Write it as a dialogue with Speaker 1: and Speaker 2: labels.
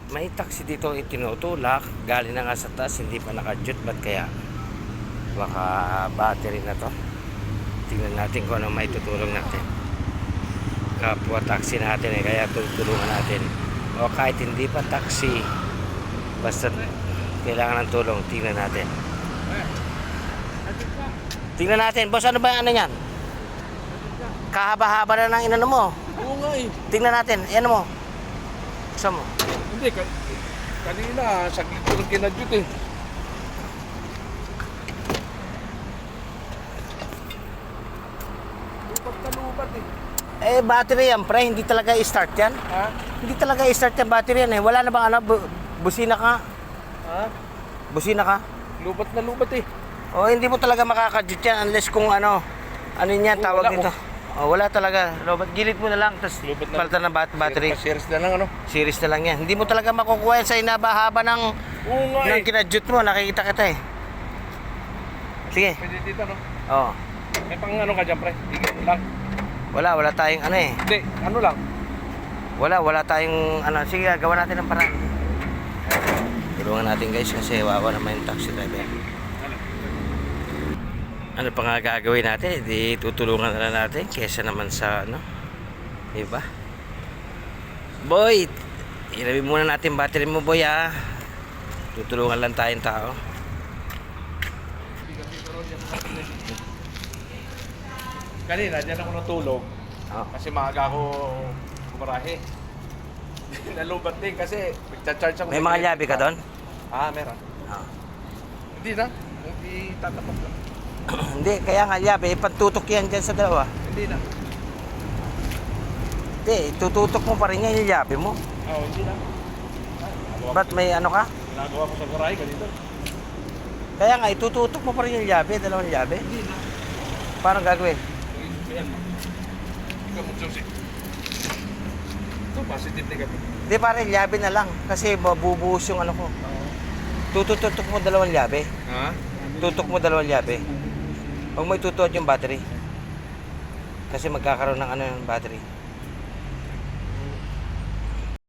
Speaker 1: May taxi dito itinutulak. Galing na nga sa taas, hindi pa naka-jute. Ba't kaya? Baka battery na to. Tingnan natin kung ano may tutulong natin. Kapwa taxi natin eh, kaya tutulungan natin. O kahit hindi pa taxi, basta kailangan ng tulong, tingnan natin. Tingnan natin, boss, ano ba ano yan? Kahaba-haba na ng inano mo.
Speaker 2: Oo nga eh.
Speaker 1: Tingnan natin, ano mo? Saan mo?
Speaker 2: Hindi, kanina, saglit ko lang kinadyut eh. Lupat na lupat eh.
Speaker 1: Eh, battery yan, pre. Hindi talaga i-start yan.
Speaker 2: Ha?
Speaker 1: Hindi talaga i-start yan, battery yan eh. Wala na bang ano, busina ka?
Speaker 2: Ha?
Speaker 1: Busina ka?
Speaker 2: Lupat na lupat eh.
Speaker 1: O, hindi mo talaga makakadjut yan unless kung ano niya, tawag
Speaker 2: wala
Speaker 1: nito. O, wala talaga. Lobat, gilid mo na lang, tapos
Speaker 2: Lubat na.
Speaker 1: palitan ng battery.
Speaker 2: Series na lang ano.
Speaker 1: Series na lang yan. Hindi mo talaga makukuha yan sa inaba-haba ng
Speaker 2: Oo nga eh.
Speaker 1: kinadjut mo. Nakikita kita eh. Sige.
Speaker 2: Pwede dito no?
Speaker 1: Oo.
Speaker 2: May pang ano ka dyan pre? Higit lang.
Speaker 1: Wala tayong ano eh.
Speaker 2: Hindi, ano lang.
Speaker 1: Wala tayong ano. Sige, gawa natin ng paraan. Tulungan natin guys kasi wawa naman yung taxi driver. Ano pa nga gagawin natin? Di tutulungan na lang natin kesa naman sa ano. Diba? Boy! Ilabi muna natin battery mo boy ha. Tutulungan lang tayong tao.
Speaker 2: Kanina, dyan ako natulog.
Speaker 1: Oh.
Speaker 2: Kasi maaga ako kumarahe. Nalubat din kasi magcha-charge ako.
Speaker 1: May mga llabe ka doon?
Speaker 2: Ah, meron.
Speaker 1: Oh.
Speaker 2: Hindi na. Hindi tatapat lang.
Speaker 1: Hindi, kaya nga llabe, ipagtutok yan dyan sa dalawa.
Speaker 2: Hindi na.
Speaker 1: Hindi, tututok mo pa rin yan yung llabe mo.
Speaker 2: Oo, hindi na.
Speaker 1: Ba't may ano ka?
Speaker 2: Nagawa ko sa garahe ganito.
Speaker 1: Kaya nga, itututok mo pa rin yung llabe, dalawang llabe.
Speaker 2: Hindi na.
Speaker 1: Paano gagawin?
Speaker 2: Ayan mo. Ikaw mo susi. Ito, positive negative.
Speaker 1: Hindi pare, llabe na lang. Kasi mabubuhos yung ano ko.
Speaker 2: Oo.
Speaker 1: Tututok mo dalawang llabe.
Speaker 2: Ha?
Speaker 1: Tutok mo dalawang llabe. Huwag mo itutuot yung battery. Kasi magkakaroon ng ano yung battery.